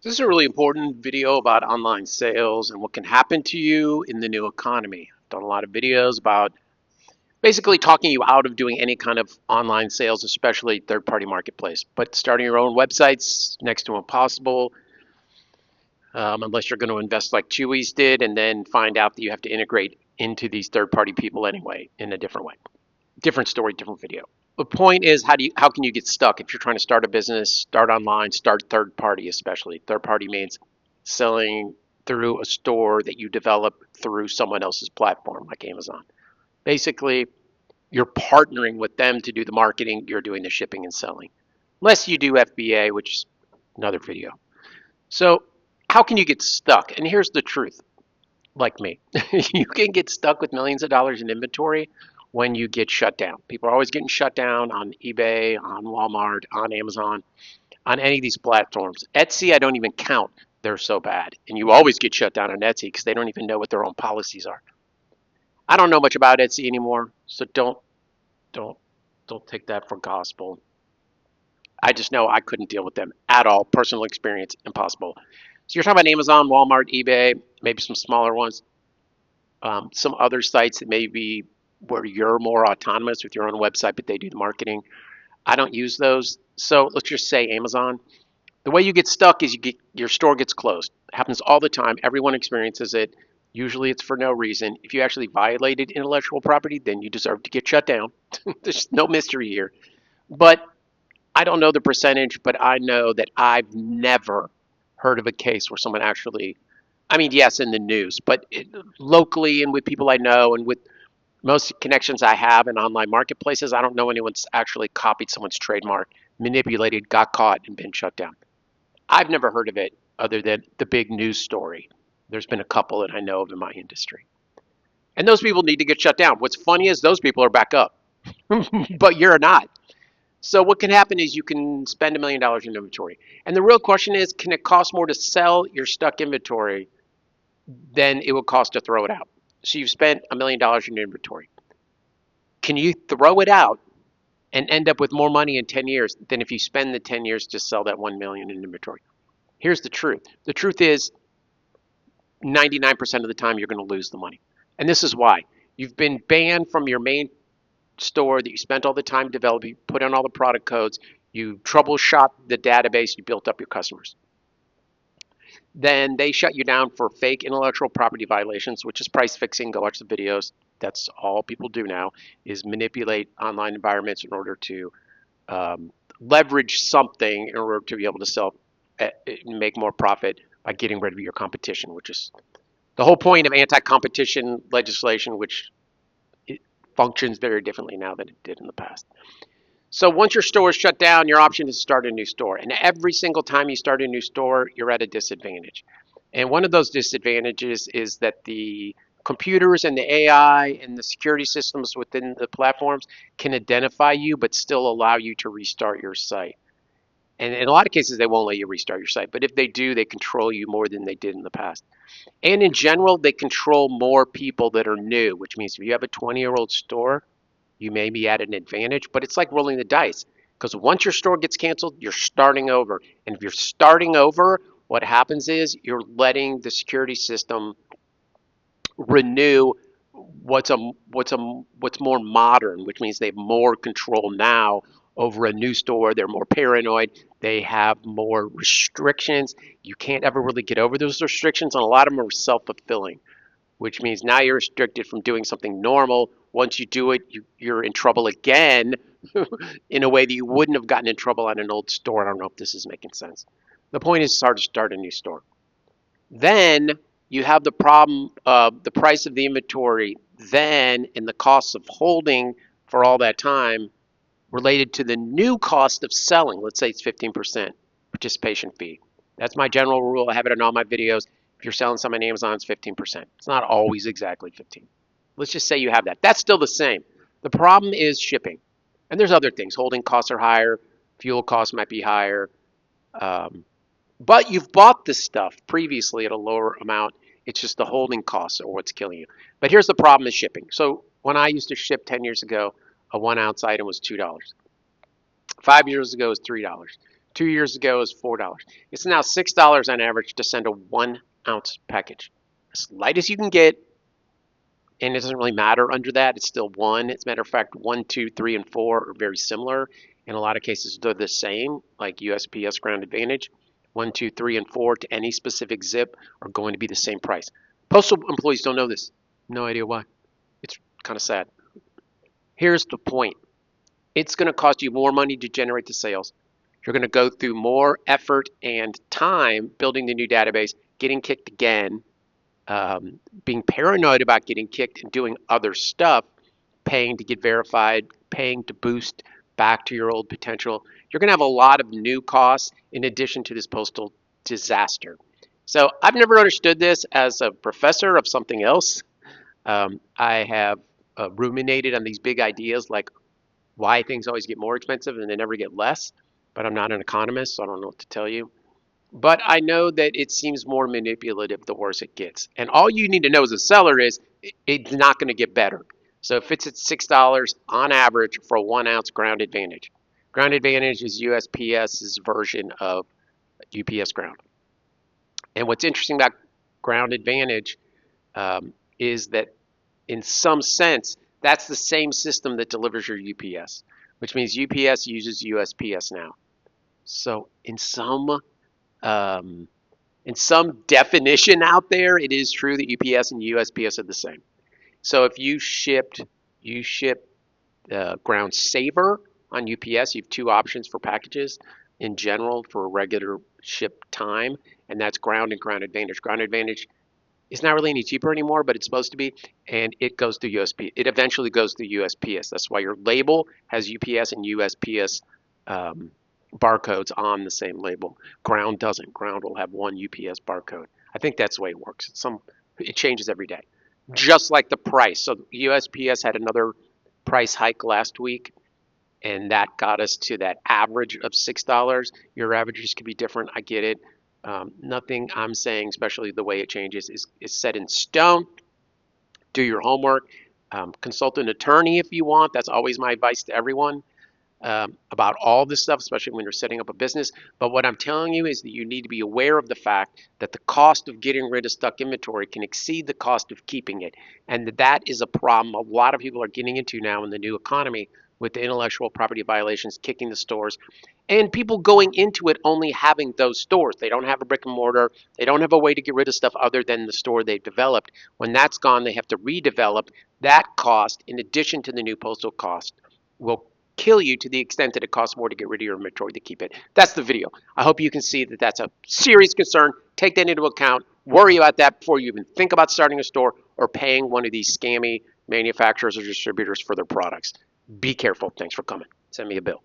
This is a really important video about online sales and what can happen to you in the new economy. I've done a lot of videos about basically talking you out of doing any kind of online sales, especially third-party marketplace. But starting your own websites next to impossible, unless you're going to invest like Chewy's did and then find out that you have to integrate into these third-party people anyway in a different way. Different story, different video. The point is, how can you get stuck if you're trying to start a business, start online, start third party, especially third party means selling through a store that you develop through someone else's platform like Amazon. Basically, you're partnering with them to do the marketing, you're doing the shipping and selling. Unless you do FBA, which is another video. So, how can you get stuck? And here's the truth, like me. You can get stuck with millions of dollars in inventory when you get shut down. People are always getting shut down on eBay, on Walmart, on Amazon, on any of these platforms. Etsy, I don't even count. They're so bad. And you always get shut down on Etsy because they don't even know what their own policies are. I don't know much about Etsy anymore, so don't don't take that for gospel. I just know I couldn't deal with them at all. Personal experience, impossible. So you're talking about Amazon, Walmart, eBay, maybe some smaller ones, some other sites that maybe where you're more autonomous with your own website, but they do the marketing. I don't use those. So let's just say Amazon. The way you get stuck is your store gets closed. It happens all the time. Everyone experiences it. Usually it's for no reason. If you actually violated intellectual property, then you deserve to get shut down. There's no mystery here. But I don't know the percentage, but I know that I've never heard of a case where someone actually, I mean, yes, in the news, but locally and with people I know and with most connections I have in online marketplaces, I don't know anyone's actually copied someone's trademark, manipulated, got caught, and been shut down. I've never heard of it other than the big news story. There's been a couple that I know of in my industry. And those people need to get shut down. What's funny is those people are back up, but you're not. So what can happen is you can spend $1 million in inventory. And the real question is, can it cost more to sell your stuck inventory than it would cost to throw it out? So you've spent $1 million in inventory. Can you throw it out and end up with more money in 10 years than if you spend the 10 years to sell that 1 million in inventory? Here's the truth. The truth is 99% of the time you're going to lose the money. And this is why. You've been banned from your main store that you spent all the time developing, put in all the product codes, you troubleshot the database, you built up your customers. Then they shut you down for fake intellectual property violations, which is price fixing. Go watch the videos. That's all people do now, is manipulate online environments in order to leverage something in order to be able to sell and make more profit by getting rid of your competition, which is the whole point of anti-competition legislation, which it functions very differently now than it did in the past. So once your store is shut down, your option is to start a new store. And every single time you start a new store, you're at a disadvantage. And one of those disadvantages is that the computers and the AI and the security systems within the platforms can identify you, but still allow you to restart your site. And in a lot of cases, they won't let you restart your site. But if they do, they control you more than they did in the past. And in general, they control more people that are new, which means if you have a 20-year-old store, you may be at an advantage, but it's like rolling the dice because once your store gets canceled, you're starting over. And if you're starting over, what happens is you're letting the security system renew what's more modern, which means they have more control now over a new store. They're more paranoid. They have more restrictions. You can't ever really get over those restrictions, and a lot of them are self-fulfilling, which means now you're restricted from doing something normal. Once you do it, you're in trouble again in a way that you wouldn't have gotten in trouble on an old store. I don't know if this is making sense. The point is it's hard to start a new store. Then you have the problem of the price of the inventory, then and the cost of holding for all that time related to the new cost of selling. Let's say it's 15% participation fee. That's my general rule. I have it in all my videos. If you're selling something on Amazon, it's 15%. It's not always exactly 15. Let's just say you have that. That's still the same. The problem is shipping. And there's other things. Holding costs are higher. Fuel costs might be higher. But you've bought this stuff previously at a lower amount. It's just the holding costs are what's killing you. But here's the problem is shipping. So when I used to ship 10 years ago, a 1 ounce item was $2. 5 years ago, it was $3. 2 years ago it was $4. It's now $6 on average to send a 1 ounce package. As light as you can get, and it doesn't really matter under that. It's still one. As a matter of fact, 1, 2, 3, and 4 are very similar. In a lot of cases, they're the same, like USPS Ground Advantage. 1, 2, 3, and 4 to any specific zip are going to be the same price. Postal employees don't know this. No idea why. It's kind of sad. Here's the point. It's going to cost you more money to generate the sales. You're going to go through more effort and time building the new database, getting kicked again, being paranoid about getting kicked and doing other stuff, paying to get verified, paying to boost back to your old potential. You're going to have a lot of new costs in addition to this postal disaster. So I've never understood this as a professor of something else. I have ruminated on these big ideas like why things always get more expensive and they never get less, but I'm not an economist, so I don't know what to tell you. But I know that it seems more manipulative the worse it gets. And all you need to know as a seller is it's not going to get better. So if it's at $6 on average for a 1 ounce Ground Advantage, Ground Advantage is USPS's version of UPS Ground. And what's interesting about Ground Advantage is that in some sense, that's the same system that delivers your UPS, which means UPS uses USPS now. So in some definition out there, it is true that UPS and USPS are the same. So if you ship Ground Saver on UPS, you have two options for packages in general for a regular ship time, and that's Ground and Ground Advantage. Ground Advantage is not really any cheaper anymore, but it's supposed to be, and it goes to USP. It eventually goes to USPS. That's why your label has UPS and USPS barcodes on the same label. Ground doesn't. Ground will have one UPS barcode. I think that's the way it works. It changes every day. Just like the price. So USPS had another price hike last week, and that got us to that average of $6. Your averages could be different. I get it. Nothing I'm saying, especially the way it changes, is set in stone. Do your homework. Consult an attorney if you want. That's always my advice to everyone about all this stuff, especially when you're setting up a business. But what I'm telling you is that you need to be aware of the fact that the cost of getting rid of stuck inventory can exceed the cost of keeping it. And that is a problem a lot of people are getting into now in the new economy with the intellectual property violations kicking the stores and people going into it only having those stores. They don't have a brick and mortar. They don't have a way to get rid of stuff other than the store they've developed. When that's gone, they have to redevelop. That cost, in addition to the new postal cost, will kill you to the extent that it costs more to get rid of your inventory to keep it. That's the video. I hope you can see that that's a serious concern. Take that into account. Worry about that before you even think about starting a store or paying one of these scammy manufacturers or distributors for their products. Be careful. Thanks for coming. Send me a bill.